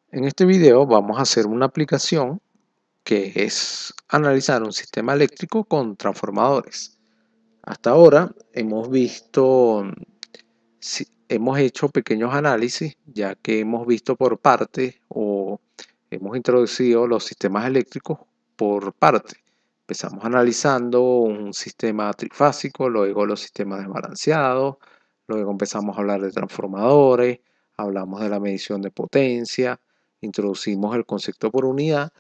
En este video vamos a hacer una aplicación que es analizar un sistema eléctrico con transformadores. Hasta ahora hemos visto, hemos hecho pequeños análisis, ya que hemos visto por partes o hemos introducido los sistemas eléctricos por parte. Empezamos analizando un sistema trifásico, luego los sistemas desbalanceados, luego empezamos a hablar de transformadores, hablamos de la medición de potencia, introducimos el concepto por unidad,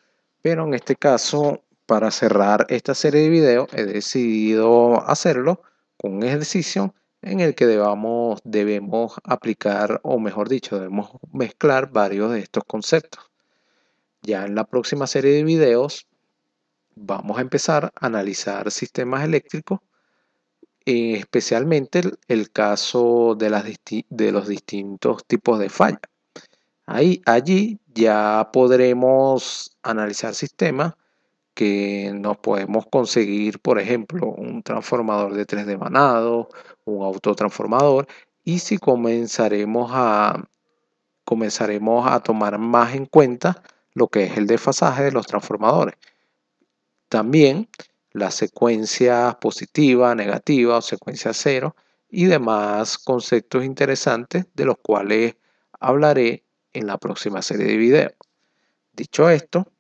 pero en este caso, para cerrar esta serie de videos, he decidido hacerlo con un ejercicio en el que debemos aplicar, o mejor dicho, debemos mezclar varios de estos conceptos. Ya en la próxima serie de videos vamos a empezar a analizar sistemas eléctricos, especialmente el caso de los distintos tipos de falla. Allí ya podremos analizar sistemas que nos podemos conseguir, por ejemplo, un transformador de 3 devanados, un autotransformador, y si comenzaremos a tomar más en cuenta lo que es el desfasaje de los transformadores. También las secuencias positiva, negativa o secuencia cero y demás conceptos interesantes de los cuales hablaré en la próxima serie de videos. Dicho esto,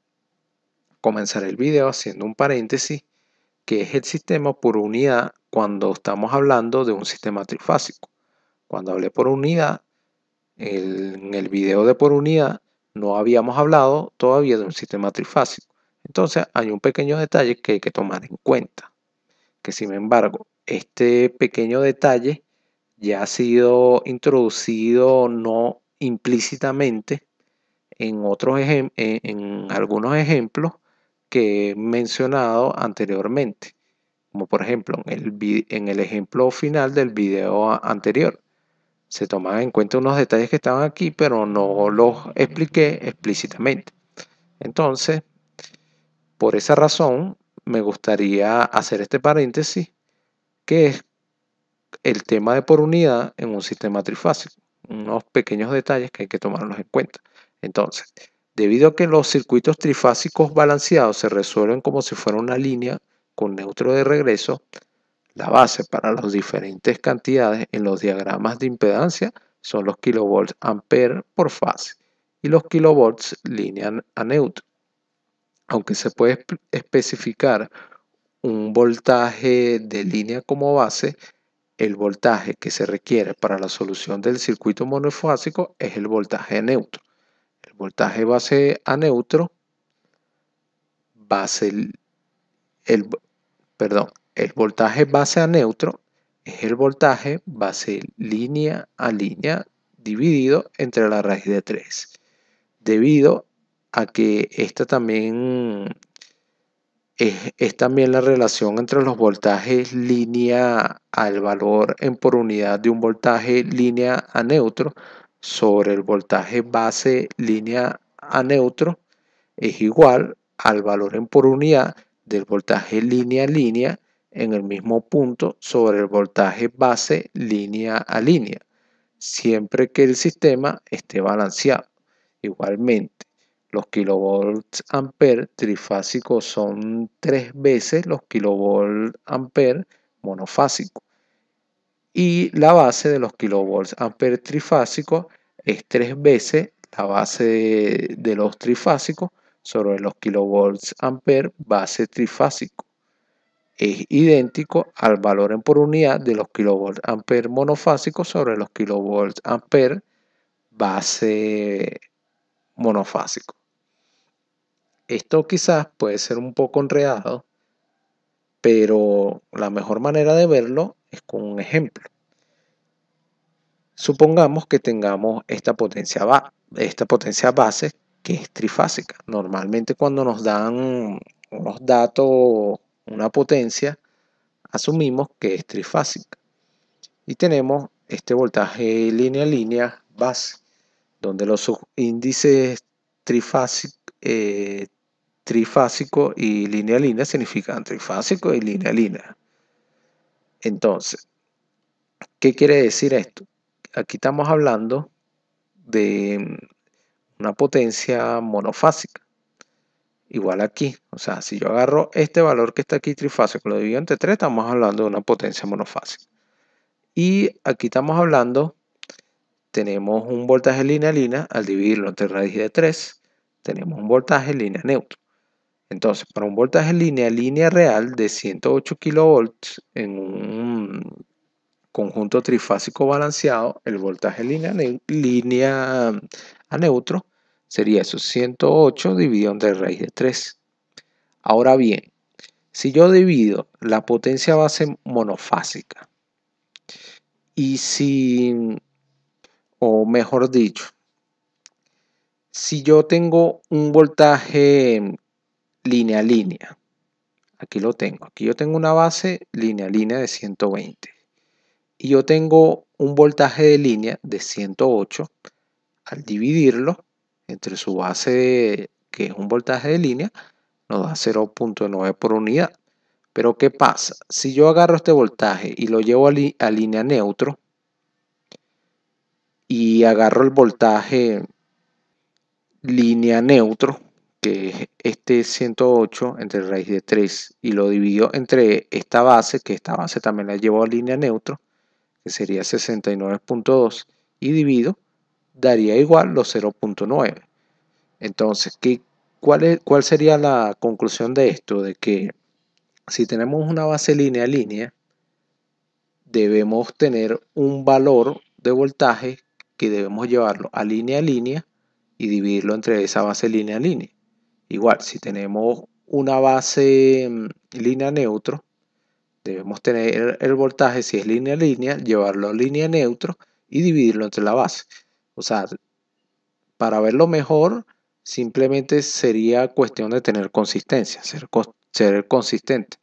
comenzaré el video haciendo un paréntesis que es el sistema por unidad cuando estamos hablando de un sistema trifásico. Cuando hablé por unidad, en el video de por unidad no habíamos hablado todavía de un sistema trifásico. Entonces hay un pequeño detalle que hay que tomar en cuenta, que sin embargo este pequeño detalle ya ha sido introducido no implícitamente en algunos ejemplos que he mencionado anteriormente, como por ejemplo en el ejemplo final del video anterior. Se toman en cuenta unos detalles que estaban aquí, pero no los expliqué explícitamente. Entonces, por esa razón, me gustaría hacer este paréntesis, que es el tema de por unidad en un sistema trifásico. Unos pequeños detalles que hay que tomarlos en cuenta. Entonces, debido a que los circuitos trifásicos balanceados se resuelven como si fuera una línea con neutro de regreso, la base para las diferentes cantidades en los diagramas de impedancia son los kilovolts ampere por fase y los kilovolts línea a neutro. Aunque se puede especificar un voltaje de línea como base, el voltaje que se requiere para la solución del circuito monofásico es el voltaje neutro. El voltaje base a neutro, base, el, perdón, el voltaje base a neutro es el voltaje base línea a línea dividido entre la raíz de 3. Debido a que esta también es también la relación entre los voltajes línea al valor en por unidad de un voltaje línea a neutro sobre el voltaje base línea a neutro es igual al valor en por unidad del voltaje línea a línea en el mismo punto sobre el voltaje base línea a línea, siempre que el sistema esté balanceado. Igualmente, los kilovolts ampere trifásicos son 3 veces los kilovolts ampere monofásicos. Y la base de los kilovolts ampere trifásicos es 3 veces la base de los trifásicos sobre los kilovolts ampere base trifásico. Es idéntico al valor en por unidad de los kilovolts ampere monofásicos sobre los kilovolts ampere base monofásico. Esto quizás puede ser un poco enredado, pero la mejor manera de verlo es con un ejemplo. Supongamos que tengamos esta potencia base que es trifásica. Normalmente cuando nos dan unos datos, una potencia, asumimos que es trifásica. Y tenemos este voltaje línea a línea base, donde los subíndices trifásico y línea a línea significan trifásico y línea a línea. Entonces, ¿qué quiere decir esto? Aquí estamos hablando de una potencia monofásica. Igual aquí, o sea, si yo agarro este valor que está aquí trifásico, lo divido entre 3, estamos hablando de una potencia monofásica. Y aquí estamos hablando, tenemos un voltaje línea a línea, al dividirlo entre raíz de 3, tenemos un voltaje línea neutro. Entonces, para un voltaje línea real de 108 kilovolts en un conjunto trifásico balanceado, el voltaje línea a neutro sería eso, 108 dividido entre raíz de 3. Ahora bien, si yo divido la potencia base monofásica y o mejor dicho, si yo tengo un voltaje línea a línea, aquí lo tengo, aquí yo tengo una base línea a línea de 120 y yo tengo un voltaje de línea de 108, al dividirlo entre su base, que es un voltaje de línea, nos da 0.9 por unidad. Pero ¿qué pasa? Si yo agarro este voltaje y lo llevo a línea neutro y agarro el voltaje línea neutro, que es este 108 entre raíz de 3, y lo divido entre esta base, que esta base también la llevo a línea neutro, que sería 69.2, y divido, daría igual los 0.9. Entonces, ¿cuál sería la conclusión de esto? De que si tenemos una base línea a línea, debemos tener un valor de voltaje que debemos llevarlo a línea y dividirlo entre esa base línea a línea. Igual, si tenemos una base línea neutro, debemos tener el voltaje, si es línea a línea, llevarlo a línea neutro y dividirlo entre la base. O sea, para verlo mejor, simplemente sería cuestión de tener consistencia, ser consistente.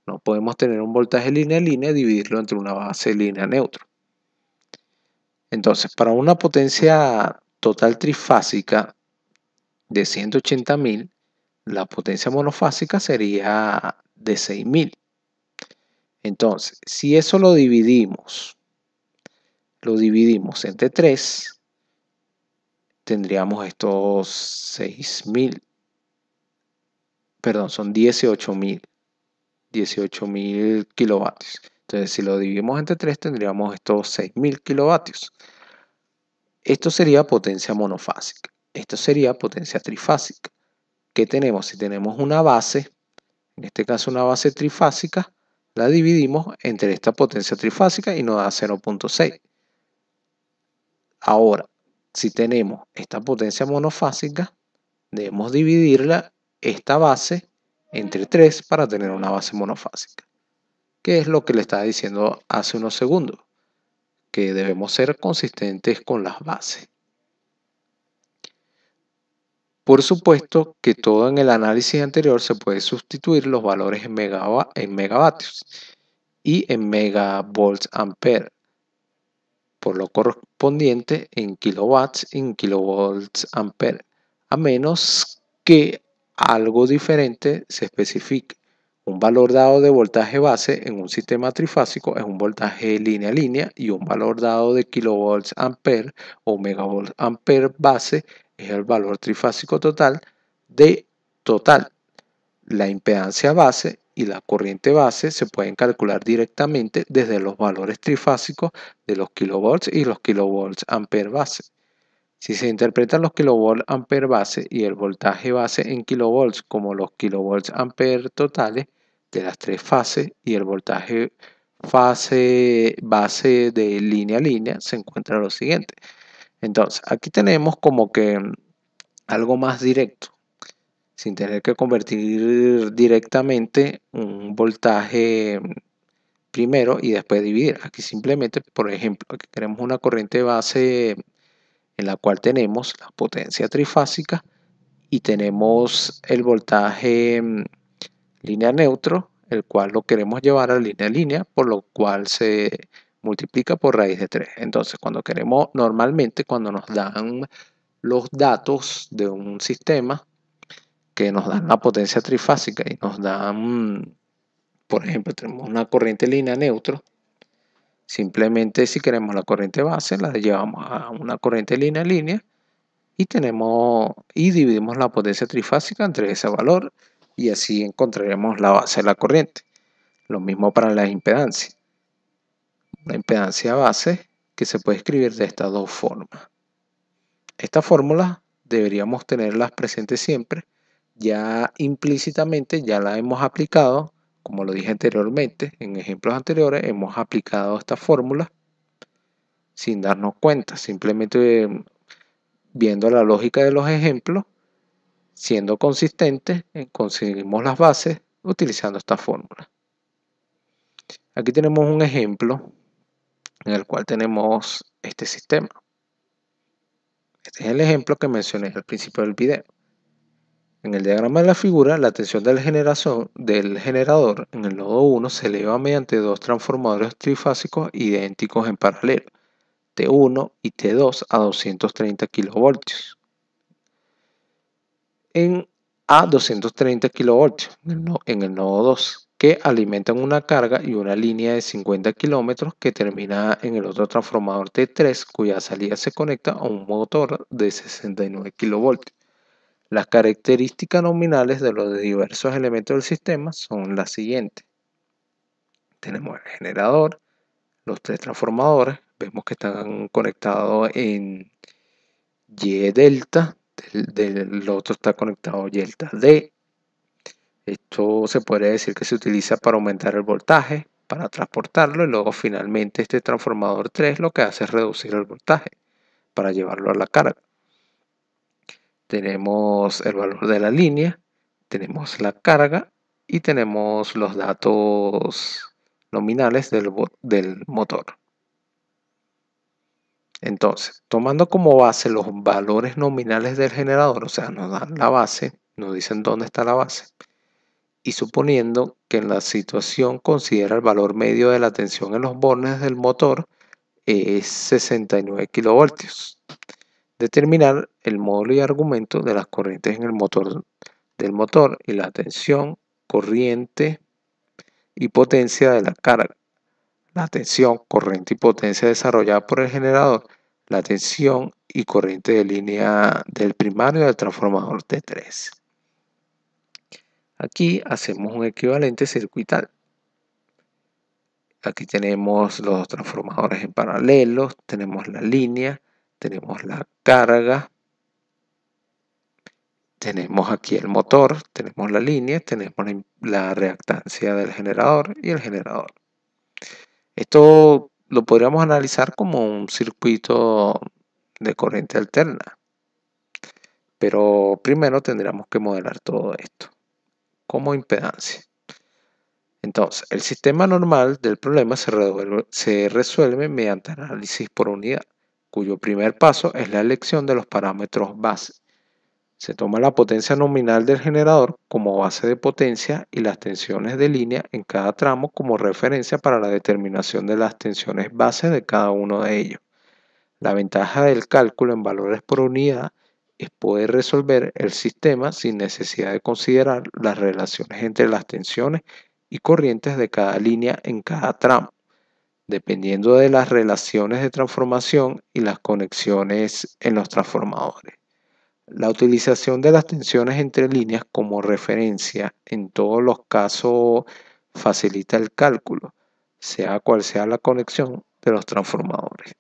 No podemos tener un voltaje línea a línea y dividirlo entre una base línea neutro. Entonces, para una potencia total trifásica de 180.000, la potencia monofásica sería de 6.000. Entonces, si eso lo dividimos entre 3, tendríamos estos 6.000, perdón, son 18.000 kilovatios. Entonces, si lo dividimos entre 3, tendríamos estos 6.000 kilovatios. Esto sería potencia monofásica. Esto sería potencia trifásica. ¿Qué tenemos? Si tenemos una base, en este caso una base trifásica, la dividimos entre esta potencia trifásica y nos da 0.6. Ahora, si tenemos esta potencia monofásica, debemos dividirla, esta base, entre 3 para tener una base monofásica. ¿Qué es lo que le estaba diciendo hace unos segundos? Que debemos ser consistentes con las bases. Por supuesto que todo en el análisis anterior se puede sustituir los valores en megavatios y en megavolts ampere, por lo correspondiente en kilowatts y en kilovolts ampere, a menos que algo diferente se especifique. Un valor dado de voltaje base en un sistema trifásico es un voltaje línea a línea y un valor dado de kilovolts ampere o megavolts ampere base es el valor trifásico total de total. La impedancia base y la corriente base se pueden calcular directamente desde los valores trifásicos de los kilovolts y los kilovolts ampere base. Si se interpretan los kilovolts ampere base y el voltaje base en kilovolts como los kilovolts ampere totales de las tres fases y el voltaje fase base de línea a línea, se encuentra lo siguiente. Entonces, aquí tenemos como que algo más directo, sin tener que convertir directamente un voltaje primero y después dividir. Aquí simplemente, por ejemplo, aquí tenemos una corriente base en la cual tenemos la potencia trifásica y tenemos el voltaje línea neutro, el cual lo queremos llevar a línea, por lo cual se multiplica por raíz de 3. Entonces, normalmente cuando nos dan los datos de un sistema, que nos dan la potencia trifásica y nos dan, por ejemplo, tenemos una corriente línea neutro, simplemente si queremos la corriente base, la llevamos a una corriente línea y dividimos la potencia trifásica entre ese valor y así encontraremos la base de la corriente. Lo mismo para la impedancia. La impedancia base que se puede escribir de estas dos formas. Estas fórmulas deberíamos tenerlas presentes siempre. Ya implícitamente ya las hemos aplicado, como lo dije anteriormente, en ejemplos anteriores hemos aplicado estas fórmulas sin darnos cuenta, simplemente viendo la lógica de los ejemplos, siendo consistentes, conseguimos las bases utilizando esta fórmula. Aquí tenemos un ejemplo en el cual tenemos este sistema. Este es el ejemplo que mencioné al principio del video. En el diagrama de la figura, la tensión del generador en el nodo 1 se eleva mediante dos transformadores trifásicos idénticos en paralelo, T1 y T2 a 230 kV. A 230 kV en el nodo 2, que alimentan una carga y una línea de 50 km que termina en el otro transformador T3, cuya salida se conecta a un motor de 69 kV. Las características nominales de los diversos elementos del sistema son las siguientes. Tenemos el generador, los tres transformadores, vemos que están conectados en Y delta, del otro está conectado Y delta D. Esto se podría decir que se utiliza para aumentar el voltaje, para transportarlo, y luego finalmente este transformador 3 lo que hace es reducir el voltaje para llevarlo a la carga. Tenemos el valor de la línea, tenemos la carga y tenemos los datos nominales del motor. Entonces, tomando como base los valores nominales del generador, o sea, nos dan la base, nos dicen dónde está la base, y suponiendo que en la situación considera el valor medio de la tensión en los bornes del motor es 69 kilovoltios. Determinar el módulo y argumento de las corrientes en el motor y la tensión, corriente y potencia de la carga. La tensión, corriente y potencia desarrollada por el generador, la tensión y corriente de línea del primario del transformador T3. Aquí hacemos un equivalente circuital. Aquí tenemos los transformadores en paralelo, tenemos la línea, tenemos la carga, tenemos aquí el motor, tenemos la línea, tenemos la reactancia del generador y el generador. Esto lo podríamos analizar como un circuito de corriente alterna, pero primero tendríamos que modelar todo esto como impedancia. Entonces, el sistema normal del problema se resuelve mediante análisis por unidad, cuyo primer paso es la elección de los parámetros base. Se toma la potencia nominal del generador como base de potencia y las tensiones de línea en cada tramo como referencia para la determinación de las tensiones base de cada uno de ellos. La ventaja del cálculo en valores por unidad es poder resolver el sistema sin necesidad de considerar las relaciones entre las tensiones y corrientes de cada línea en cada tramo, dependiendo de las relaciones de transformación y las conexiones en los transformadores. La utilización de las tensiones entre líneas como referencia en todos los casos facilita el cálculo, sea cual sea la conexión de los transformadores.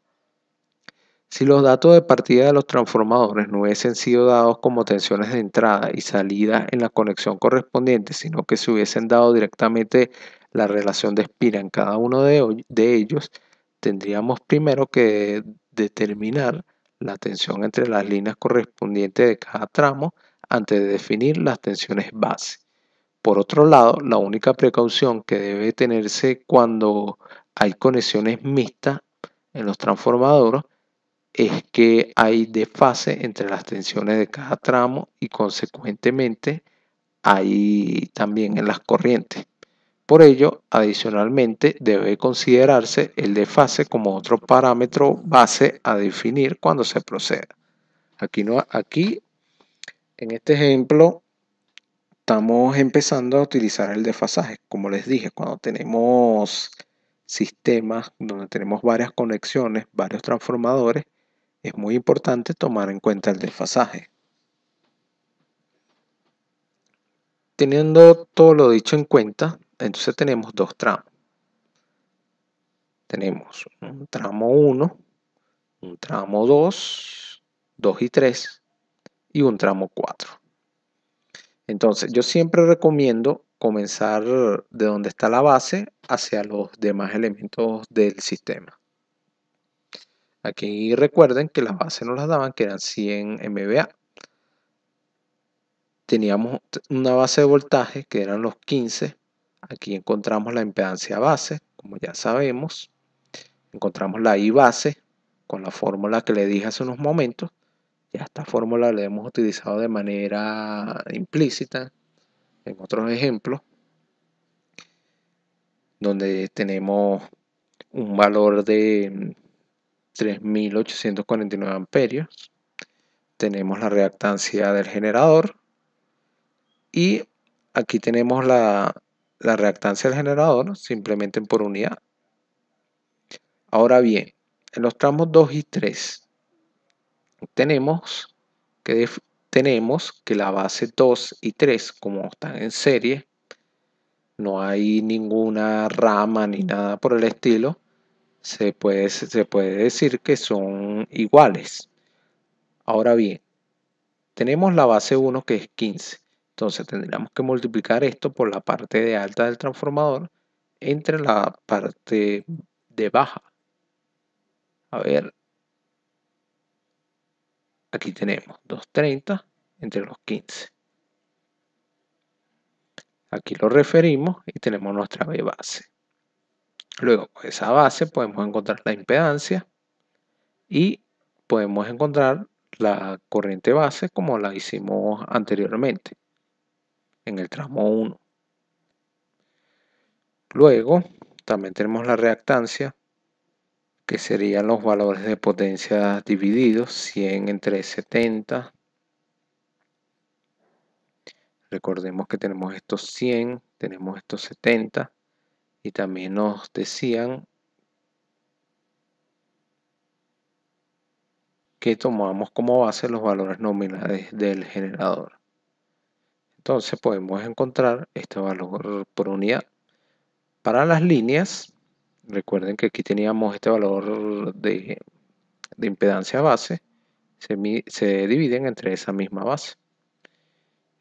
Si los datos de partida de los transformadores no hubiesen sido dados como tensiones de entrada y salida en la conexión correspondiente, sino que se hubiesen dado directamente la relación de espira en cada uno de ellos, tendríamos primero que determinar la tensión entre las líneas correspondientes de cada tramo antes de definir las tensiones base. Por otro lado, la única precaución que debe tenerse cuando hay conexiones mixtas en los transformadores es que hay desfase entre las tensiones de cada tramo y consecuentemente hay también en las corrientes. Por ello, adicionalmente, debe considerarse el desfase como otro parámetro base a definir cuando se proceda. Aquí en este ejemplo, estamos empezando a utilizar el desfasaje. Como les dije, cuando tenemos sistemas donde tenemos varias conexiones, varios transformadores, es muy importante tomar en cuenta el desfasaje. Teniendo todo lo dicho en cuenta, entonces tenemos dos tramos. Tenemos un tramo 1, un tramo 2, 2 y 3 y un tramo 4. Entonces yo siempre recomiendo comenzar de donde está la base hacia los demás elementos del sistema. Aquí recuerden que las bases nos las daban que eran 100 MVA. Teníamos una base de voltaje que eran los 15. Aquí encontramos la impedancia base, como ya sabemos. Encontramos la I base con la fórmula que le dije hace unos momentos. Ya esta fórmula la hemos utilizado de manera implícita en otros ejemplos, donde tenemos un valor de 3.849 amperios. Tenemos la reactancia del generador y aquí tenemos la reactancia del generador simplemente por unidad. Ahora bien, en los tramos 2 y 3 tenemos que la base 2 y 3, como están en serie, no hay ninguna rama ni nada por el estilo, se puede decir que son iguales. Ahora bien, tenemos la base 1 que es 15. Entonces tendríamos que multiplicar esto por la parte de alta del transformador entre la parte de baja. A ver, aquí tenemos 230 entre los 15. Aquí lo referimos y tenemos nuestra B base. Luego, con esa base podemos encontrar la impedancia y podemos encontrar la corriente base como la hicimos anteriormente en el tramo 1. Luego, también tenemos la reactancia, que serían los valores de potencia divididos, 100 entre 70. Recordemos que tenemos estos 100, tenemos estos 70 y también nos decían que tomamos como base los valores nominales del generador. Entonces podemos encontrar este valor por unidad. Para las líneas, recuerden que aquí teníamos este valor de impedancia base, se dividen entre esa misma base.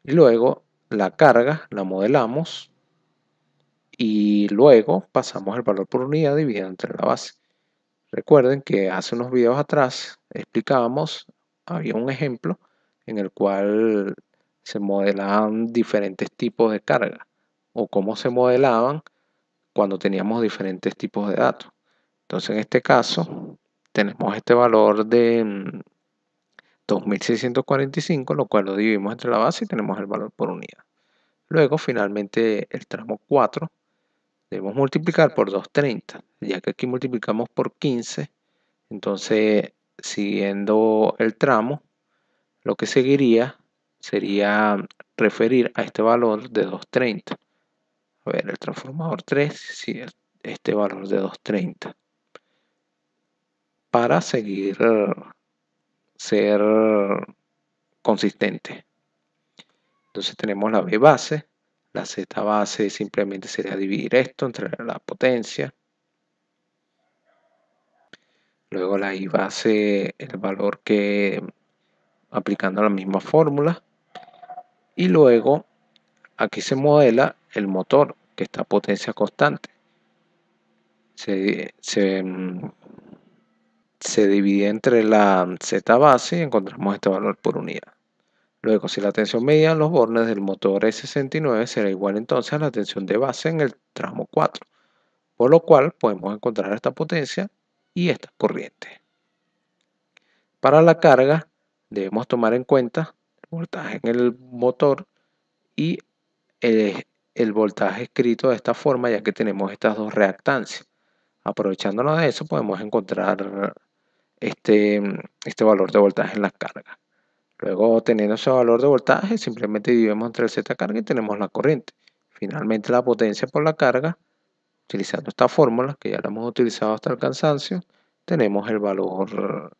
Y luego la carga la modelamos y luego pasamos el valor por unidad dividido entre la base. Recuerden que hace unos videos atrás explicábamos, había un ejemplo en el cual se modelaban diferentes tipos de carga o cómo se modelaban cuando teníamos diferentes tipos de datos. Entonces en este caso tenemos este valor de 2645, lo cual lo dividimos entre la base y tenemos el valor por unidad. Luego finalmente el tramo 4 debemos multiplicar por 230, ya que aquí multiplicamos por 15. Entonces, siguiendo el tramo, lo que seguiría sería referir a este valor de 230. A ver, el transformador 3, sí, este valor de 230. Para seguir ser consistente. Entonces tenemos la B base. La Z base simplemente sería dividir esto entre la potencia. Luego la I base, el valor que aplicando la misma fórmula. Y luego aquí se modela el motor que está a potencia constante. Se divide entre la Z base y encontramos este valor por unidad. Luego, si la tensión medida en los bornes del motor es 69, será igual entonces a la tensión de base en el tramo 4, por lo cual podemos encontrar esta potencia y esta corriente. Para la carga, debemos tomar en cuenta el voltaje en el motor y el voltaje escrito de esta forma, ya que tenemos estas dos reactancias. Aprovechándonos de eso, podemos encontrar este valor de voltaje en la carga. Luego, teniendo ese valor de voltaje, simplemente dividimos entre el Z carga y tenemos la corriente. Finalmente, la potencia por la carga, utilizando esta fórmula, que ya la hemos utilizado hasta el cansancio, tenemos el valor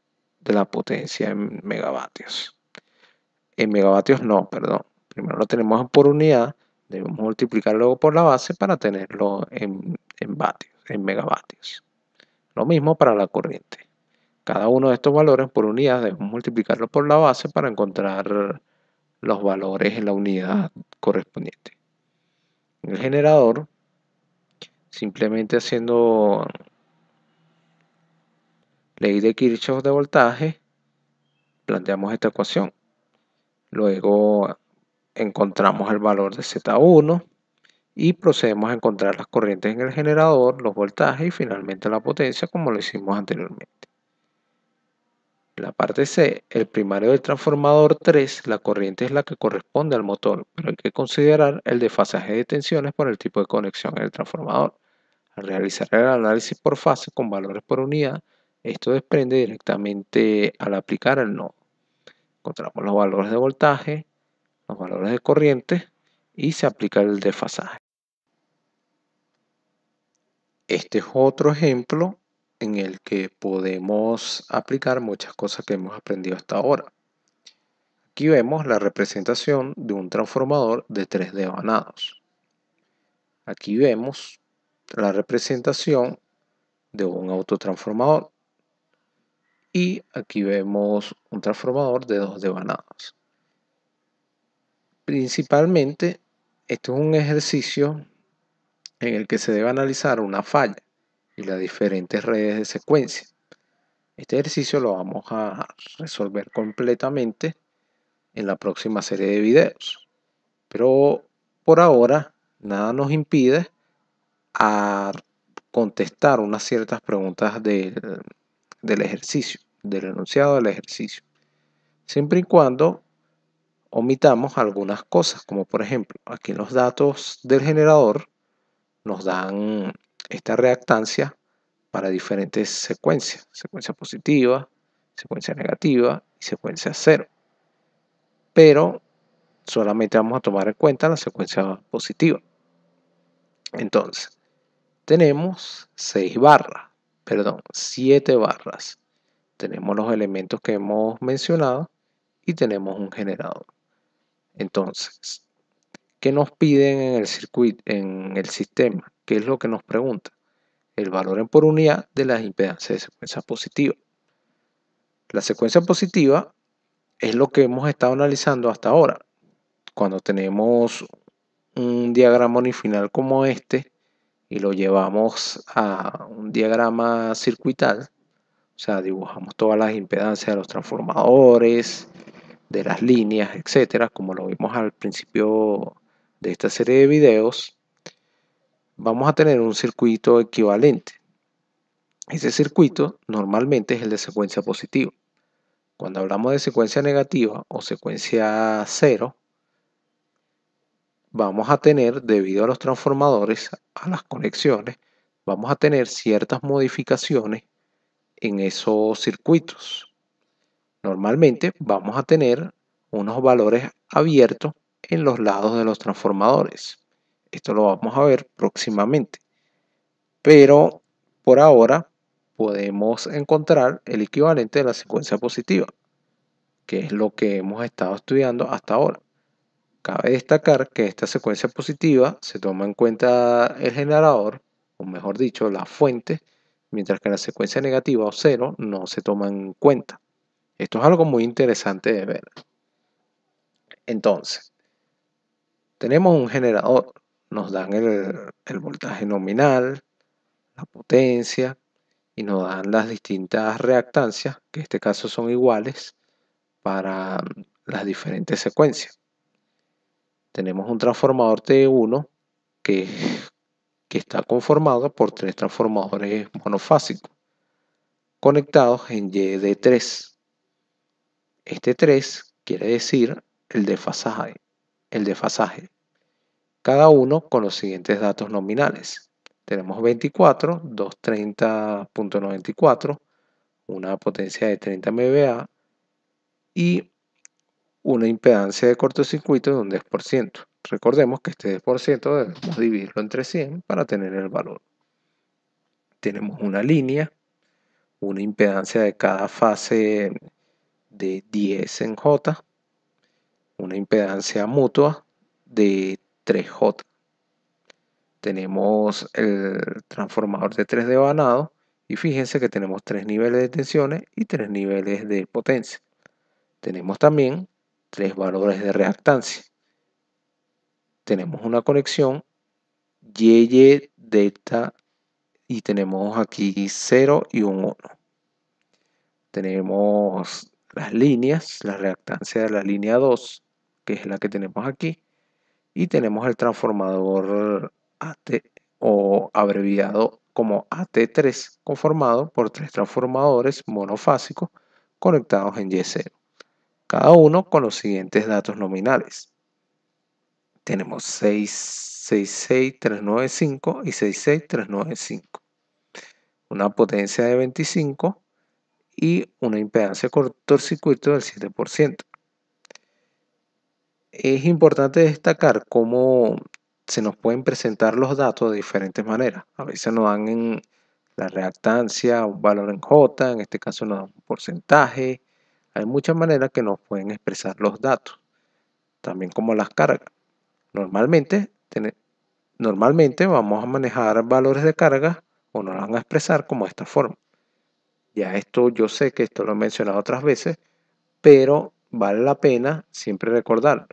de la potencia en megavatios. En megavatios no, perdón. Primero lo tenemos por unidad, debemos multiplicar luego por la base para tenerlo en vatios, en megavatios. Lo mismo para la corriente. Cada uno de estos valores por unidad debemos multiplicarlo por la base para encontrar los valores en la unidad correspondiente. En el generador, simplemente haciendo ley de Kirchhoff de voltaje, planteamos esta ecuación. Luego encontramos el valor de Z1 y procedemos a encontrar las corrientes en el generador, los voltajes y finalmente la potencia, como lo hicimos anteriormente. En la parte C, el primario del transformador 3, la corriente es la que corresponde al motor, pero hay que considerar el desfasaje de tensiones por el tipo de conexión en el transformador. Al realizar el análisis por fase con valores por unidad, esto desprende directamente al aplicar el nodo. Encontramos los valores de voltaje, los valores de corriente y se aplica el desfasaje. Este es otro ejemplo en el que podemos aplicar muchas cosas que hemos aprendido hasta ahora. Aquí vemos la representación de un transformador de 3 devanados. Aquí vemos la representación de un autotransformador. Y aquí vemos un transformador de 2 devanados. Principalmente, esto es un ejercicio en el que se debe analizar una falla y las diferentes redes de secuencia. Este ejercicio lo vamos a resolver completamente en la próxima serie de videos. Pero por ahora, nada nos impide a contestar unas ciertas preguntas del ejercicio, del enunciado del ejercicio. Siempre y cuando omitamos algunas cosas, como por ejemplo, aquí en los datos del generador nos dan esta reactancia para diferentes secuencias, secuencia positiva, secuencia negativa y secuencia cero. Pero solamente vamos a tomar en cuenta la secuencia positiva. Entonces, tenemos 7 barras. Tenemos los elementos que hemos mencionado y tenemos un generador. Entonces, ¿qué nos piden en el circuito, en el sistema? ¿Qué es lo que nos pregunta? El valor en por unidad de las impedancias de secuencia positiva. La secuencia positiva es lo que hemos estado analizando hasta ahora. Cuando tenemos un diagrama unifinal como este y lo llevamos a un diagrama circuital, o sea, dibujamos todas las impedancias de los transformadores, de las líneas, etcétera, como lo vimos al principio de esta serie de videos, vamos a tener un circuito equivalente. Ese circuito normalmente es el de secuencia positiva. Cuando hablamos de secuencia negativa o secuencia cero, vamos a tener, debido a los transformadores, a las conexiones, vamos a tener ciertas modificaciones en esos circuitos. Normalmente vamos a tener unos valores abiertos en los lados de los transformadores. Esto lo vamos a ver próximamente. Pero por ahora podemos encontrar el equivalente de la secuencia positiva, que es lo que hemos estado estudiando hasta ahora. Cabe destacar que esta secuencia positiva se toma en cuenta el generador, o mejor dicho, la fuente, mientras que la secuencia negativa o cero no se toma en cuenta. Esto es algo muy interesante de ver. Entonces, tenemos un generador, nos dan el voltaje nominal, la potencia y nos dan las distintas reactancias, que en este caso son iguales para las diferentes secuencias. Tenemos un transformador T1 que está conformado por 3 transformadores monofásicos conectados en Y de 3. Este 3 quiere decir el desfasaje. Cada uno con los siguientes datos nominales. Tenemos 24, 230.94, una potencia de 30 MVA y una impedancia de cortocircuito de un 10%. Recordemos que este 10% debemos dividirlo entre 100 para tener el valor. Tenemos una línea, una impedancia de cada fase de 10 en J, una impedancia mutua de 3J. Tenemos el transformador de 3 devanado y fíjense que tenemos 3 niveles de tensiones y 3 niveles de potencia. Tenemos también 3 valores de reactancia. Tenemos una conexión YY delta y tenemos aquí 0 y un 1. Tenemos las líneas, la reactancia de la línea 2, que es la que tenemos aquí, y tenemos el transformador AT o abreviado como AT3, conformado por 3 transformadores monofásicos conectados en Y0, cada uno con los siguientes datos nominales. Tenemos 66395 y 66395, una potencia de 25 y una impedancia de cortocircuito del 7%. Es importante destacar cómo se nos pueden presentar los datos de diferentes maneras. A veces nos dan en la reactancia un valor en J, en este caso nos dan un porcentaje. Hay muchas maneras que nos pueden expresar los datos, también como las cargas. Normalmente vamos a manejar valores de carga o nos van a expresar como esta forma. Ya esto, yo sé que esto lo he mencionado otras veces, pero vale la pena siempre recordar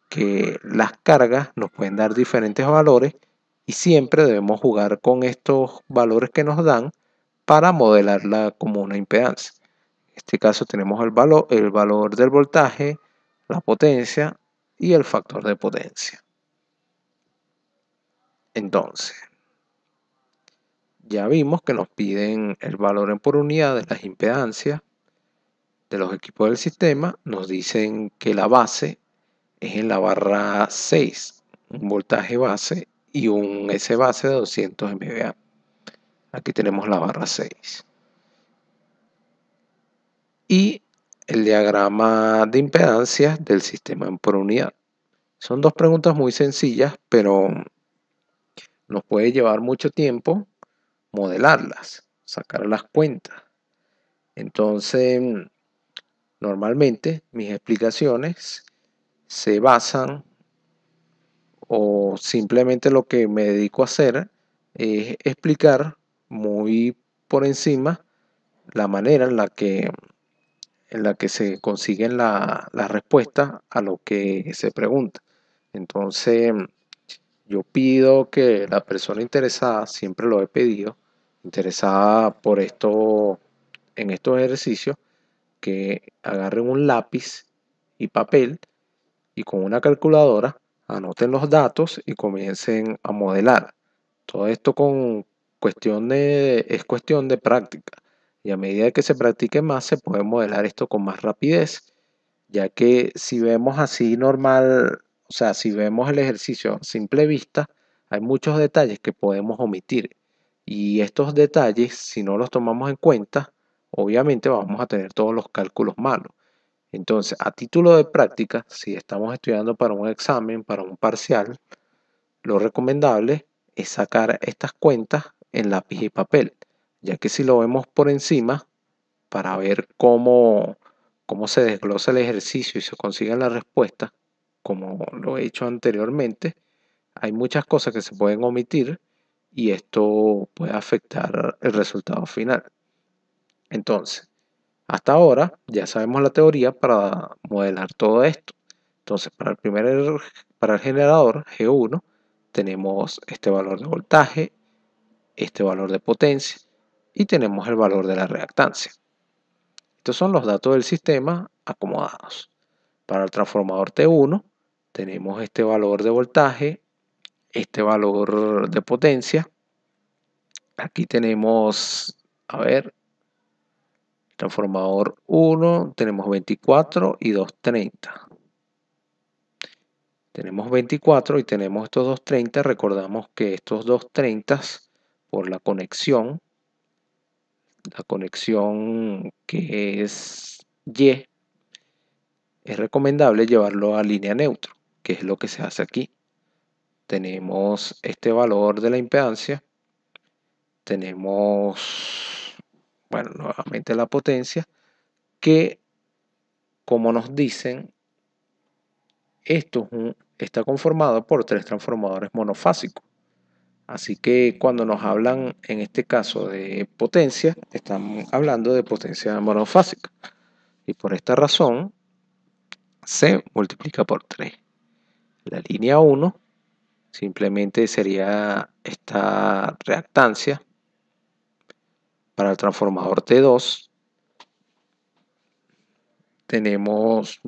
que las cargas nos pueden dar diferentes valores y siempre debemos jugar con estos valores que nos dan para modelarla como una impedancia. En este caso tenemos el valor del voltaje, la potencia y el factor de potencia. Entonces, ya vimos que nos piden el valor en por unidad de las impedancias de los equipos del sistema. Nos dicen que la base es en la barra 6, un voltaje base y un S base de 200 MVA. Aquí tenemos la barra 6. Y el diagrama de impedancias del sistema en por unidad. Son dos preguntas muy sencillas, pero nos puede llevar mucho tiempo modelarlas, sacar las cuentas. Entonces, normalmente mis explicaciones se basan o simplemente lo que me dedico a hacer es explicar muy por encima la manera en la que se consiguen la respuesta a lo que se pregunta. Entonces, yo pido que la persona interesada, siempre lo he pedido, interesada por esto, en estos ejercicios, que agarren un lápiz y papel y con una calculadora anoten los datos y comiencen a modelar. Todo esto es cuestión de práctica. Y a medida que se practique más, se puede modelar esto con más rapidez, ya que si vemos así normal, o sea, si vemos el ejercicio a simple vista, hay muchos detalles que podemos omitir. Y estos detalles, si no los tomamos en cuenta, obviamente vamos a tener todos los cálculos malos. Entonces, a título de práctica, si estamos estudiando para un examen, para un parcial, lo recomendable es sacar estas cuentas en lápiz y papel, ya que si lo vemos por encima, para ver cómo se desglosa el ejercicio y se consiguen las respuestas, como lo he hecho anteriormente, hay muchas cosas que se pueden omitir y esto puede afectar el resultado final. Entonces, hasta ahora ya sabemos la teoría para modelar todo esto. Entonces, para el generador G1 tenemos este valor de voltaje, este valor de potencia y tenemos el valor de la reactancia. Estos son los datos del sistema acomodados. Para el transformador T1 tenemos este valor de voltaje, este valor de potencia. Aquí tenemos, a ver, transformador 1, tenemos 24 y 230. Tenemos 24 y tenemos estos 230. Recordamos que estos 230 por la conexión que es Y, es recomendable llevarlo a línea neutra, que es lo que se hace aquí. Tenemos este valor de la impedancia, tenemos bueno, nuevamente la potencia, que como nos dicen, esto está conformado por 3 transformadores monofásicos. Así que cuando nos hablan en este caso de potencia, están hablando de potencia monofásica. Y por esta razón se multiplica por 3. La línea 1 simplemente sería esta reactancia para el transformador T2. Tenemos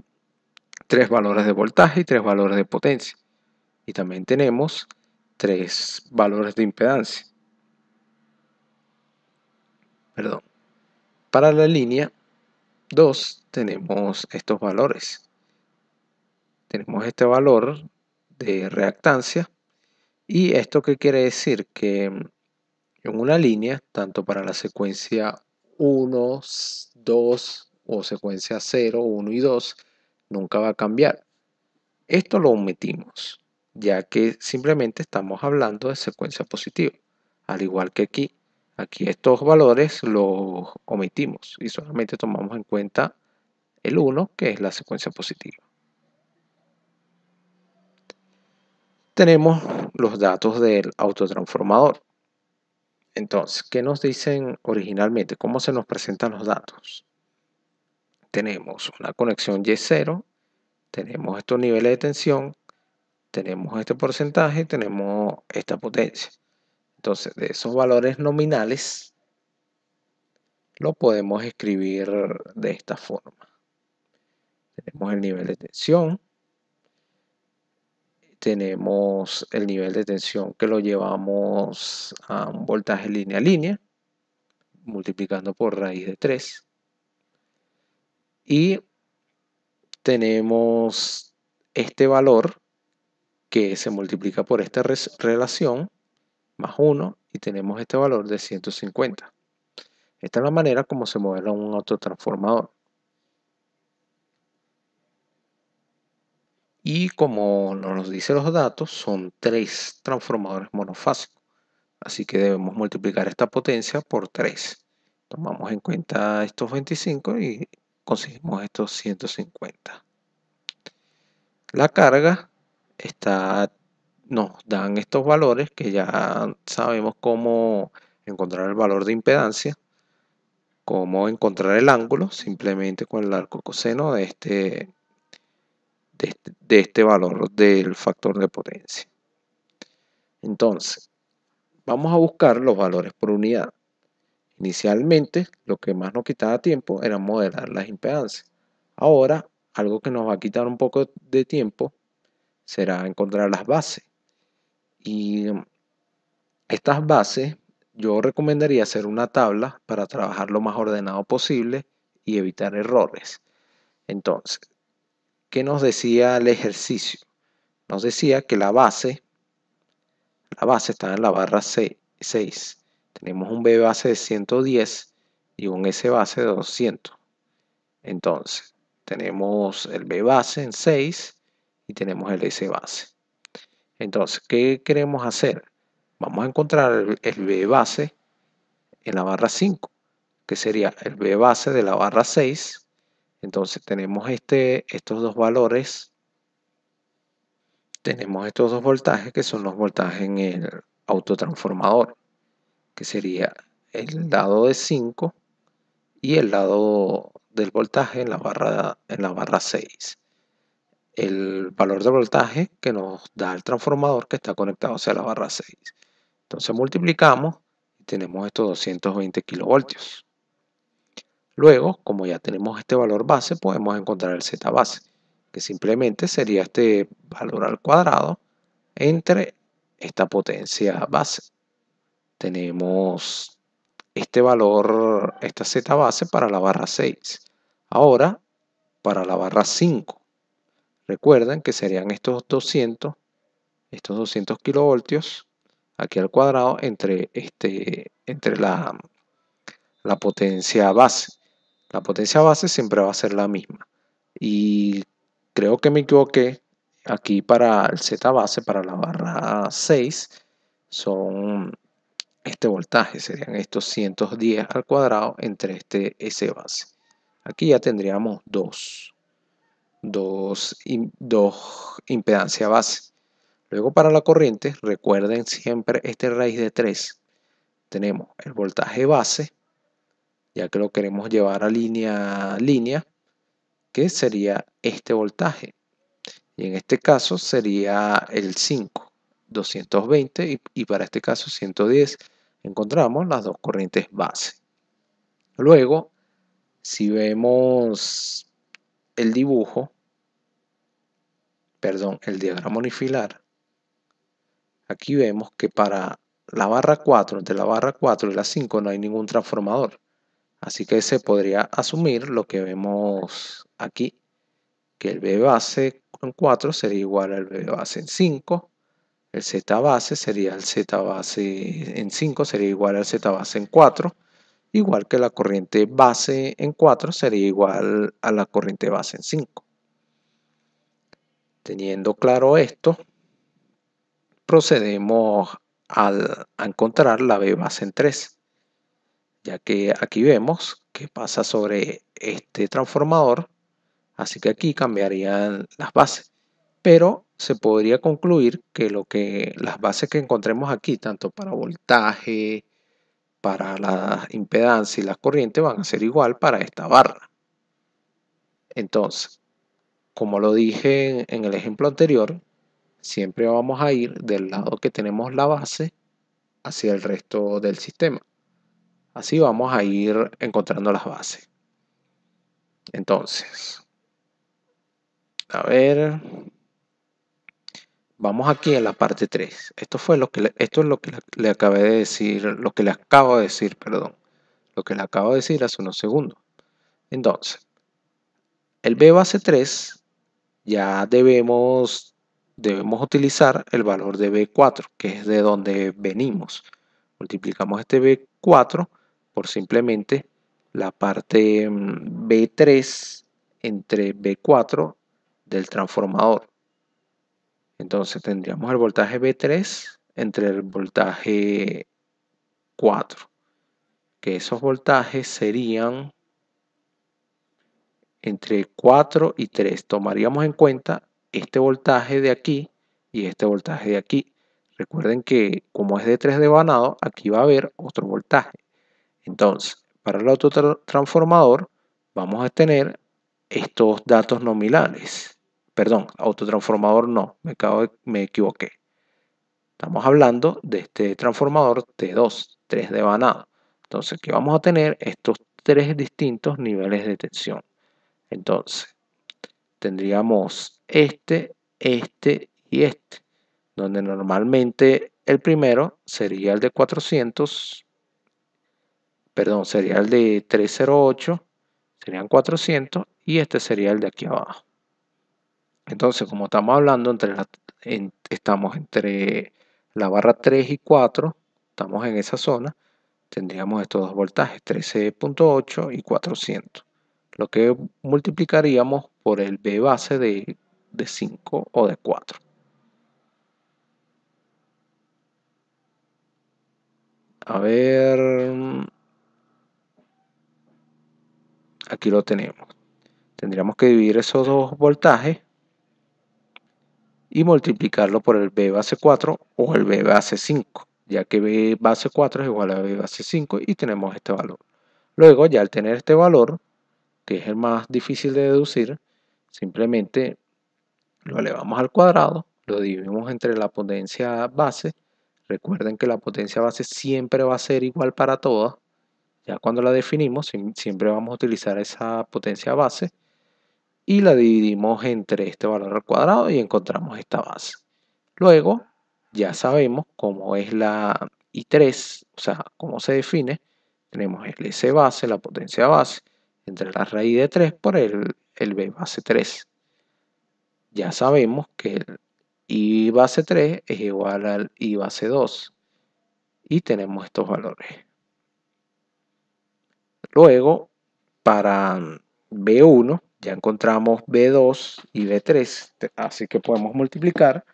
3 valores de voltaje y 3 valores de potencia. Y también tenemos 3 valores de impedancia. Perdón. Para la línea 2 tenemos estos valores. Tenemos este valor de reactancia. ¿Y esto qué quiere decir? Que en una línea, tanto para la secuencia 1, 2 o secuencia 0, 1 y 2, nunca va a cambiar. Esto lo omitimos, ya que simplemente estamos hablando de secuencia positiva. Al igual que aquí estos valores los omitimos y solamente tomamos en cuenta el 1, que es la secuencia positiva. Tenemos los datos del autotransformador. Entonces, ¿qué nos dicen originalmente? ¿Cómo se nos presentan los datos? Tenemos una conexión Y0, tenemos estos niveles de tensión, tenemos este porcentaje, tenemos esta potencia. Entonces, de esos valores nominales, lo podemos escribir de esta forma. Tenemos el nivel de tensión, tenemos el nivel de tensión que lo llevamos a un voltaje línea a línea, multiplicando por raíz de 3. Y tenemos este valor que se multiplica por esta relación, más 1, y tenemos este valor de 150. Esta es la manera como se modela un autotransformador. Y como nos dicen los datos, son 3 transformadores monofásicos. Así que debemos multiplicar esta potencia por 3. Tomamos en cuenta estos 25 y conseguimos estos 150. La carga nos dan estos valores que ya sabemos cómo encontrar el valor de impedancia, cómo encontrar el ángulo simplemente con el arco coseno de este valor del factor de potencia. Entonces, vamos a buscar los valores por unidad. Inicialmente, lo que más nos quitaba tiempo era modelar las impedancias. Ahora, algo que nos va a quitar un poco de tiempo será encontrar las bases. Y estas bases, yo recomendaría hacer una tabla para trabajar lo más ordenado posible y evitar errores. Entonces, ¿qué nos decía el ejercicio? Nos decía que la base está en la barra 6. Tenemos un B base de 110 y un S base de 200. Entonces, tenemos el B base en 6 y tenemos el S base. Entonces, ¿qué queremos hacer? Vamos a encontrar el B base en la barra 5, que sería el B base de la barra 6. Entonces, tenemos estos dos valores. Tenemos estos dos voltajes que son los voltajes en el autotransformador, que sería el lado de 5 y el lado del voltaje en la barra 6. El valor de voltaje que nos da el transformador que está conectado hacia la barra 6. Entonces multiplicamos y tenemos estos 220 kilovoltios. Luego, como ya tenemos este valor base, podemos encontrar el Z base, que simplemente sería este valor al cuadrado entre esta potencia base. Tenemos este valor, esta Z base para la barra 6. Ahora, para la barra 5. Recuerden que serían estos 200 kilovoltios aquí al cuadrado entre la potencia base. La potencia base siempre va a ser la misma. Y creo que me equivoqué. Aquí para el Z base, para la barra 6, son este voltaje, serían estos 110 al cuadrado entre este S base. Aquí ya tendríamos dos impedancias base. Luego para la corriente, recuerden siempre este raíz de 3. Tenemos el voltaje base, ya que lo queremos llevar a línea a línea, que sería este voltaje. Y en este caso sería el 5, 220 y para este caso 110. Encontramos las dos corrientes base. Luego, si vemos el dibujo, el diagrama unifilar, aquí vemos que para la barra 4, entre la barra 4 y la 5 no hay ningún transformador. Así que se podría asumir lo que vemos aquí, que el B base en 4 sería igual al B base en 5, el Z base sería el Z base en 5, sería igual al Z base en 4, igual que la corriente base en 4 sería igual a la corriente base en 5. Teniendo claro esto, procedemos a encontrar la B base en 3, ya que aquí vemos que pasa sobre este transformador, así que aquí cambiarían las bases. Pero se podría concluir que las bases que encontremos aquí, tanto para voltaje, para la impedancia y las corrientes, van a ser igual para esta barra. Entonces, como lo dije en el ejemplo anterior, siempre vamos a ir del lado que tenemos la base hacia el resto del sistema. Así vamos a ir encontrando las bases. Entonces, a ver, vamos aquí en la parte 3. Esto es lo que le acabé de decir, lo que le acabo de decir, perdón. Lo que le acabo de decir hace unos segundos. Entonces, el B base 3 ya debemos utilizar el valor de B4, que es de donde venimos. Multiplicamos este B4 por simplemente la parte B3 entre B4 del transformador. Entonces tendríamos el voltaje B3 entre el voltaje 4, que esos voltajes serían entre 4 y 3. Tomaríamos en cuenta este voltaje de aquí y este voltaje de aquí. Recuerden que como es de 3 devanado, aquí va a haber otro voltaje. Entonces, para el autotransformador vamos a tener estos datos nominales. Perdón, autotransformador no, me equivoqué. Estamos hablando de este transformador T2, 3 devanado. Entonces, ¿qué vamos a tener? Estos tres distintos niveles de tensión. Entonces, tendríamos este y este, donde normalmente el primero sería el de 400, perdón, sería el de 308, serían 400 y este sería el de aquí abajo. Entonces, como estamos hablando, estamos entre la barra 3 y 4, estamos en esa zona, tendríamos estos dos voltajes, 13.8 y 400. Lo que multiplicaríamos por el B base de 5 o de 4. A ver, aquí lo tenemos. Tendríamos que dividir esos dos voltajes y multiplicarlo por el B base 4 o el B base 5, ya que B base 4 es igual a B base 5 y tenemos este valor. Luego, ya al tener este valor, que es el más difícil de deducir, simplemente lo elevamos al cuadrado, lo dividimos entre la potencia base. Recuerden que la potencia base siempre va a ser igual para todas. Ya cuando la definimos, siempre vamos a utilizar esa potencia base y la dividimos entre este valor al cuadrado y encontramos esta base. Luego, ya sabemos cómo es la I3, o sea, cómo se define. Tenemos el S base, la potencia base, entre la raíz de 3 por el B base 3. Ya sabemos que el I base 3 es igual al I base 2 y tenemos estos valores. Luego, para B1 ya encontramos B2 y B3, así que podemos multiplicar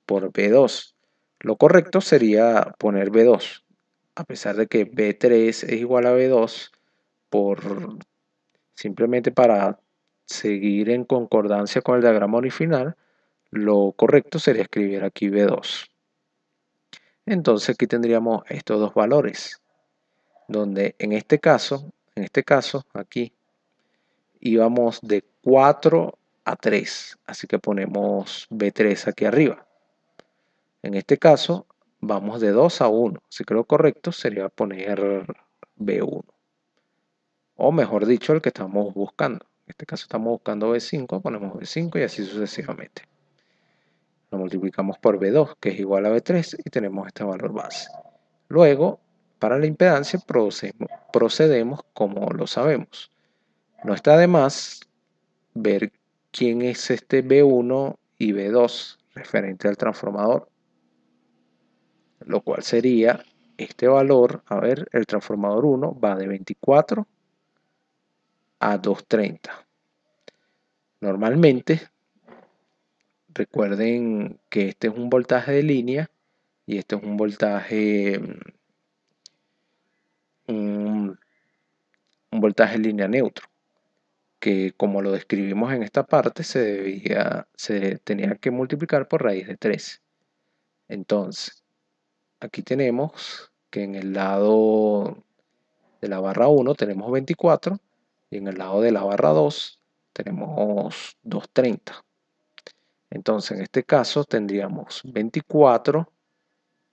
por B2. Lo correcto sería poner B2. a pesar de que B3 es igual a B2, simplemente para seguir en concordancia con el diagrama original, lo correcto sería escribir aquí B2. Entonces aquí tendríamos estos dos valores, donde en este caso, aquí, íbamos de 4 a 3, así que ponemos B3 aquí arriba. En este caso, vamos de 2 a 1, así que lo correcto sería poner B1. O mejor dicho, el que estamos buscando. En este caso estamos buscando B5, ponemos B5 y así sucesivamente. Lo multiplicamos por B2, que es igual a B3, y tenemos este valor base. Luego, para la impedancia, procedemos como lo sabemos. No está de más ver quién es este B1 y B2 referente al transformador, lo cual sería este valor. A ver, el transformador 1 va de 24 a 230. Normalmente, recuerden que este es un voltaje de línea y este es un voltaje un voltaje línea neutro, que como lo describimos en esta parte se tenía que multiplicar por raíz de 3. Entonces aquí tenemos que en el lado de la barra 1 tenemos 24 y en el lado de la barra 2 tenemos 230. Entonces en este caso tendríamos 24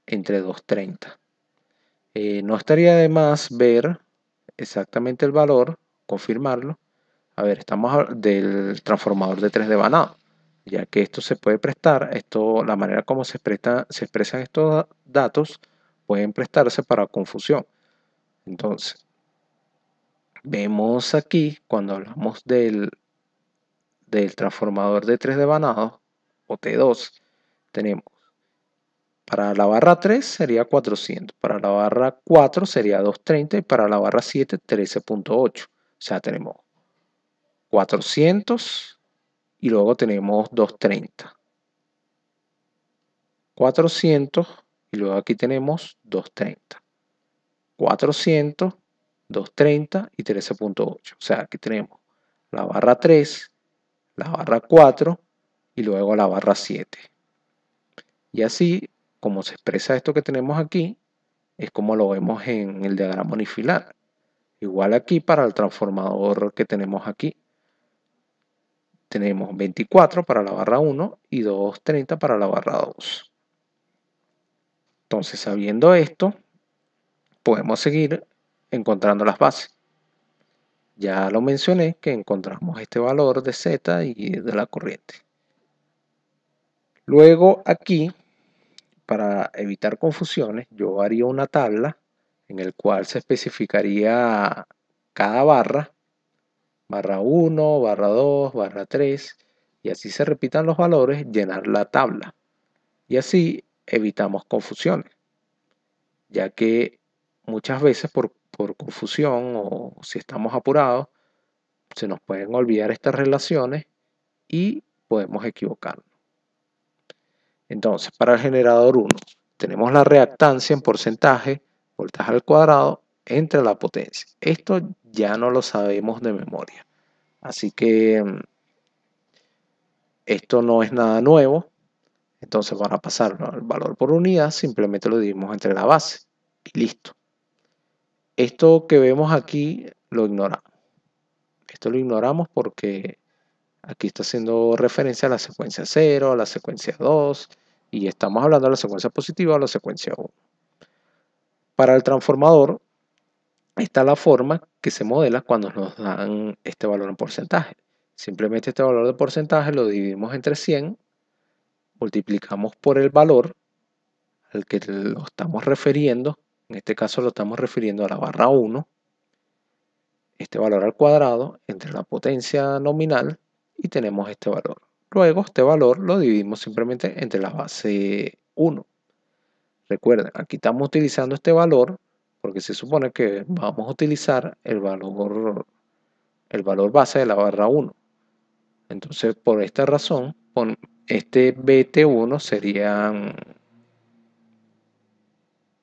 entre 230. No estaría de más ver exactamente el valor, confirmarlo. A ver, estamos del transformador de 3 devanado, ya que esto se puede prestar, la manera como se expresan estos datos pueden prestarse para confusión. Entonces, vemos aquí, cuando hablamos del transformador de 3 devanados, o T2, tenemos para la barra 3 sería 400, para la barra 4 sería 230 y para la barra 7 13.8. O sea, tenemos 400 y luego tenemos 230. 400 y luego aquí tenemos 230. 400, 230 y 13.8. O sea, aquí tenemos la barra 3, la barra 4 y luego la barra 7. Y así, como se expresa esto que tenemos aquí, es como lo vemos en el diagrama unifilar. Igual aquí para el transformador que tenemos aquí. Tenemos 24 para la barra 1 y 230 para la barra 2. Entonces, sabiendo esto, podemos seguir encontrando las bases. Ya lo mencioné que encontramos este valor de Z y de la corriente. Luego aquí, para evitar confusiones, yo haría una tabla en el cual se especificaría cada barra 1, barra 2, barra 3, y así se repitan los valores, llenar la tabla. Y así evitamos confusiones, ya que muchas veces por confusión o si estamos apurados, se nos pueden olvidar estas relaciones y podemos equivocarnos. Entonces, para el generador 1, tenemos la reactancia en porcentaje, voltaje al cuadrado, entre la potencia. Esto ya no lo sabemos de memoria. Así que esto no es nada nuevo. Entonces, para pasar al valor por unidad, simplemente lo dividimos entre la base y listo. Esto que vemos aquí lo ignoramos. Esto lo ignoramos porque aquí está haciendo referencia a la secuencia 0, a la secuencia 2 y estamos hablando de la secuencia positiva o la secuencia 1. Para el transformador está la forma que se modela cuando nos dan este valor en porcentaje. Simplemente este valor de porcentaje lo dividimos entre 100, multiplicamos por el valor al que lo estamos refiriendo. En este caso lo estamos refiriendo a la barra 1. Este valor al cuadrado entre la potencia nominal y tenemos este valor. Luego este valor lo dividimos simplemente entre la base 1. Recuerden, aquí estamos utilizando este valor porque se supone que vamos a utilizar el valor base de la barra 1. Entonces, por esta razón, este BT1 serían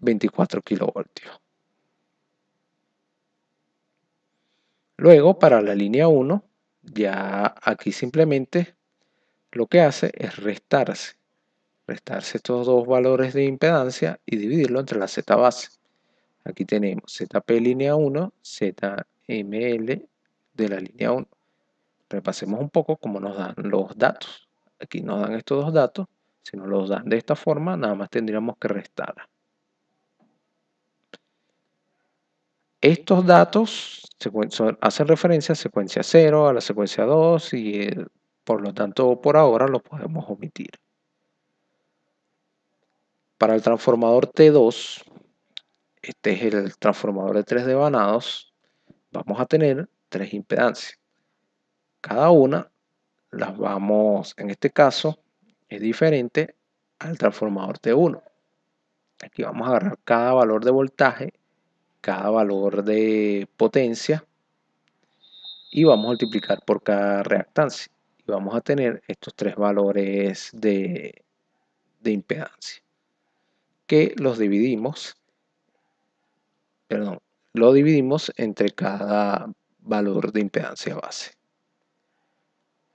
24 kilovoltios. Luego, para la línea 1, ya aquí simplemente lo que hace es restarse estos dos valores de impedancia y dividirlo entre la Z base. Aquí tenemos ZP línea 1, ZML de la línea 1. Repasemos un poco cómo nos dan los datos. Aquí nos dan estos dos datos. Si nos los dan de esta forma, nada más tendríamos que restar. Estos datos hacen referencia a secuencia 0, a la secuencia 2 y por lo tanto por ahora los podemos omitir. Para el transformador T2, este es el transformador de 3 devanados, vamos a tener 3 impedancias. Cada una las vamos, en este caso, es diferente al transformador T1. Aquí vamos a agarrar cada valor de voltaje, cada valor de potencia y vamos a multiplicar por cada reactancia. Y vamos a tener estos 3 valores de impedancia que los dividimos, lo dividimos entre cada valor de impedancia base.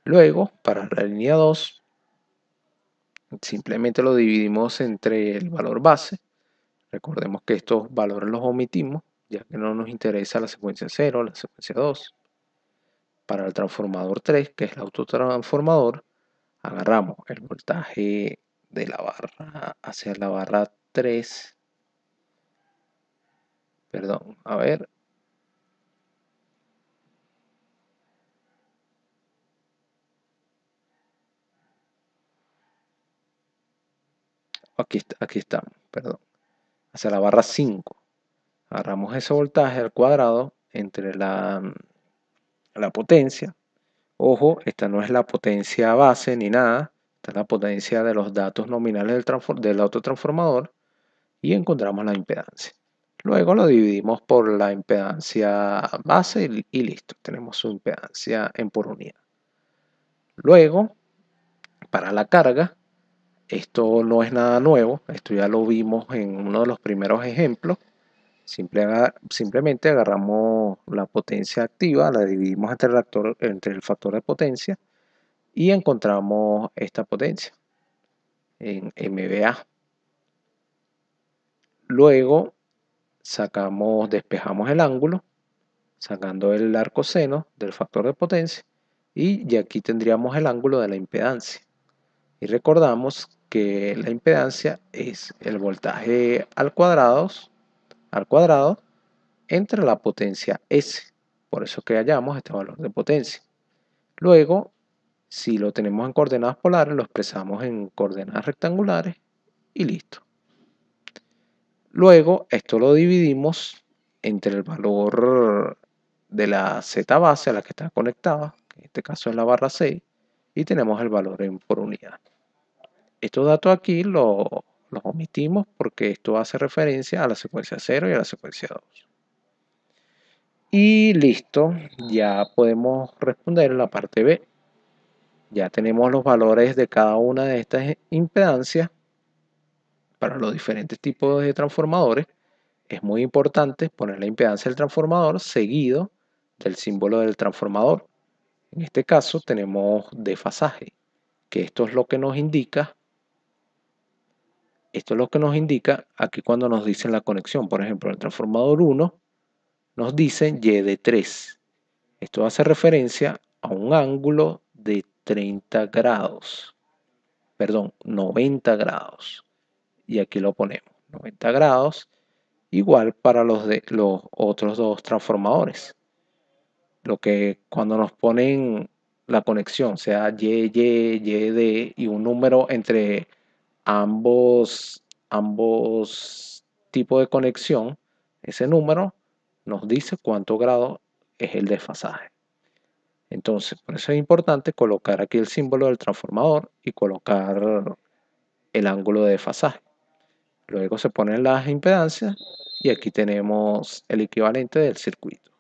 Luego, para la línea 2, simplemente lo dividimos entre el valor base. Recordemos que estos valores los omitimos, ya que no nos interesa la secuencia 0, la secuencia 2. Para el transformador 3, que es el autotransformador, agarramos el voltaje de la barra hacia la barra 3. Perdón, a ver. Aquí estamos, perdón. Hacia la barra 5. Agarramos ese voltaje al cuadrado entre la potencia. Ojo, esta no es la potencia base ni nada. Esta es la potencia de los datos nominales del autotransformador. Y encontramos la impedancia. Luego lo dividimos por la impedancia base y listo. Tenemos su impedancia en por unidad. Luego, para la carga, esto no es nada nuevo. Esto ya lo vimos en uno de los primeros ejemplos. Simplemente agarramos la potencia activa, la dividimos entre el factor de potencia y encontramos esta potencia en MVA. Luego despejamos el ángulo sacando el arco seno del factor de potencia y aquí tendríamos el ángulo de la impedancia. Y recordamos que la impedancia es el voltaje al cuadrado entre la potencia S. Por eso que hallamos este valor de potencia. Luego, si lo tenemos en coordenadas polares, lo expresamos en coordenadas rectangulares y listo. Luego, esto lo dividimos entre el valor de la Z base a la que está conectada, que en este caso es la barra 6, y tenemos el valor en por unidad. Estos datos aquí los omitimos porque esto hace referencia a la secuencia 0 y a la secuencia 2. Y listo, ya podemos responder en la parte B. Ya tenemos los valores de cada una de estas impedancias para los diferentes tipos de transformadores. Es muy importante poner la impedancia del transformador seguido del símbolo del transformador. En este caso tenemos desfasaje, que esto es lo que nos indica. Esto es lo que nos indica aquí cuando nos dicen la conexión. Por ejemplo, el transformador 1 nos dicen Y de 3. Esto hace referencia a un ángulo de 30 grados. Perdón, 90 grados. Y aquí lo ponemos, 90 grados. Igual para los otros dos transformadores. Lo que cuando nos ponen la conexión, sea Y, D y un número entre ambos tipos de conexión, ese número nos dice cuánto grado es el desfasaje. Entonces, por eso es importante colocar aquí el símbolo del transformador y colocar el ángulo de desfasaje. Luego se ponen las impedancias y aquí tenemos el equivalente del circuito,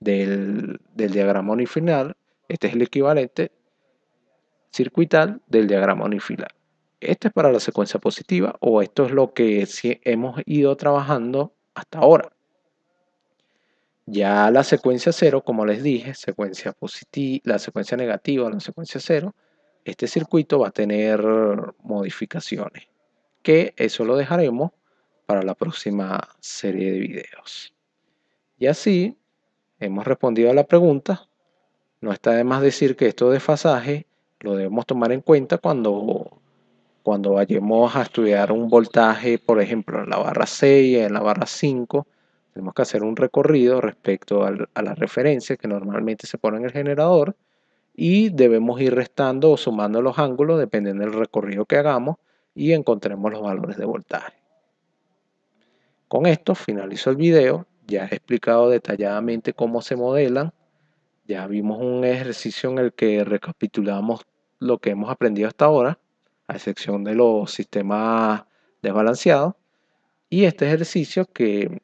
del diagrama unifilar. Este es el equivalente circuital del diagrama unifilar. Esta es para la secuencia positiva o esto es lo que sí hemos ido trabajando hasta ahora. Ya la secuencia 0, como les dije, secuencia positiva, la secuencia negativa, la secuencia 0, este circuito va a tener modificaciones, que eso lo dejaremos para la próxima serie de videos. Y así hemos respondido a la pregunta. No está de más decir que estos desfasajes lo debemos tomar en cuenta cuando vayamos a estudiar un voltaje, por ejemplo, en la barra 6, en la barra 5, tenemos que hacer un recorrido respecto a la referencia que normalmente se pone en el generador y debemos ir restando o sumando los ángulos dependiendo del recorrido que hagamos y encontremos los valores de voltaje. Con esto finalizo el video. Ya he explicado detalladamente cómo se modelan. Ya vimos un ejercicio en el que recapitulamos lo que hemos aprendido hasta ahora, a excepción de los sistemas desbalanceados. Y este ejercicio que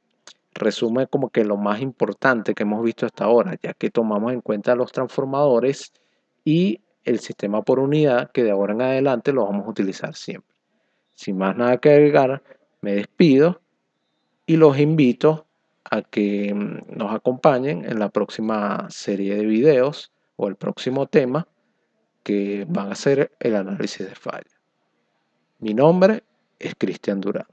resume como que lo más importante que hemos visto hasta ahora, ya que tomamos en cuenta los transformadores y el sistema por unidad, que de ahora en adelante lo vamos a utilizar siempre. Sin más nada que agregar, me despido y los invito a que nos acompañen en la próxima serie de videos o el próximo tema que van a ser el análisis de falla. Mi nombre es Cristian Durán.